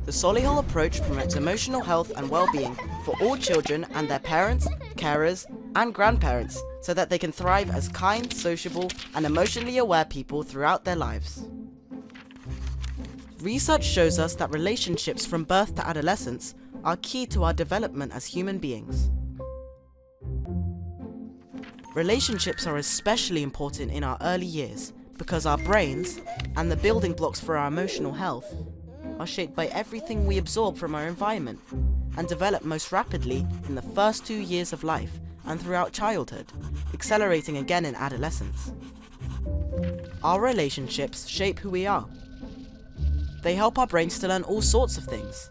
The Solihull Approach promotes emotional health and well-being for all children and their parents, carers, and grandparents so that they can thrive as kind, sociable, and emotionally aware people throughout their lives. Research shows us that relationships from birth to adolescence are key to our development as human beings. Relationships are especially important in our early years because our brains, and the building blocks for our emotional health, are shaped by everything we absorb from our environment and develop most rapidly in the first 2 years of life and throughout childhood, accelerating again in adolescence. Our relationships shape who we are. They help our brains to learn all sorts of things.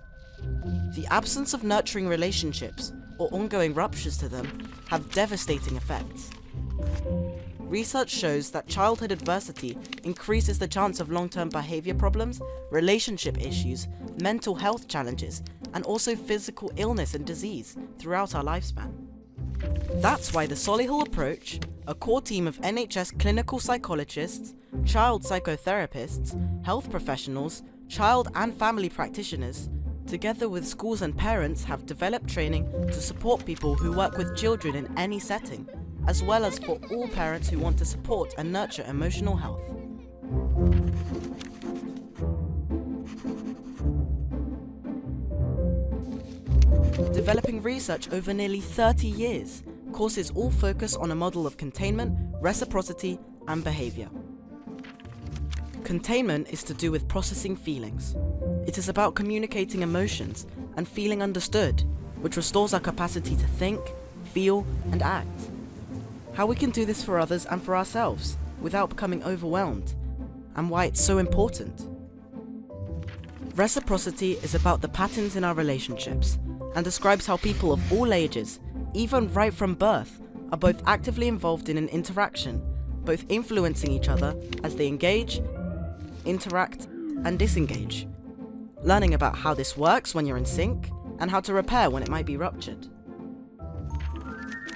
The absence of nurturing relationships or ongoing ruptures to them have devastating effects. Research shows that childhood adversity increases the chance of long-term behavior problems, relationship issues, mental health challenges, and also physical illness and disease throughout our lifespan. That's why the Solihull Approach, a core team of NHS clinical psychologists, child psychotherapists, health professionals, child and family practitioners, together with schools and parents, have developed training to support people who work with children in any setting, as well as for all parents who want to support and nurture emotional health. Developing research over nearly 30 years, courses all focus on a model of containment, reciprocity, and behavior. Containment is to do with processing feelings. It is about communicating emotions and feeling understood, which restores our capacity to think, feel, and act. How we can do this for others and for ourselves without becoming overwhelmed, and why it's so important. Reciprocity is about the patterns in our relationships and describes how people of all ages, even right from birth, are both actively involved in an interaction, both influencing each other as they engage, interact, and disengage. Learning about how this works when you're in sync and how to repair when it might be ruptured.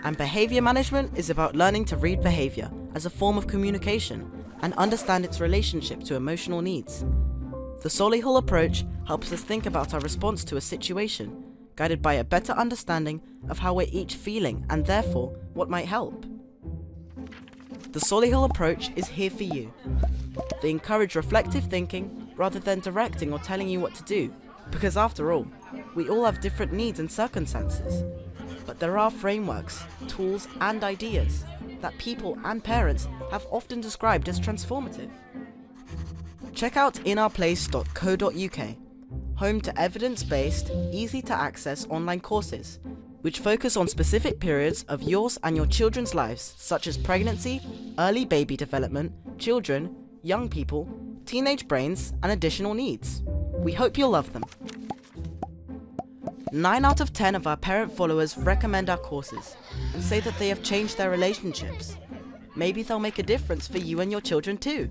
And behavior management is about learning to read behavior as a form of communication and understand its relationship to emotional needs. The Solihull Approach helps us think about our response to a situation, guided by a better understanding of how we're each feeling and therefore what might help. The Solihull Approach is here for you. They encourage reflective thinking rather than directing or telling you what to do, because after all, we all have different needs and circumstances. But there are frameworks, tools, and ideas that people and parents have often described as transformative. Check out inourplace.co.uk, home to evidence-based, easy-to-access online courses, which focus on specific periods of yours and your children's lives, such as pregnancy, early baby development, children, young people, teenage brains, and additional needs. We hope you'll love them. 9 out of 10 of our parent followers recommend our courses and say that they have changed their relationships. Maybe they'll make a difference for you and your children too.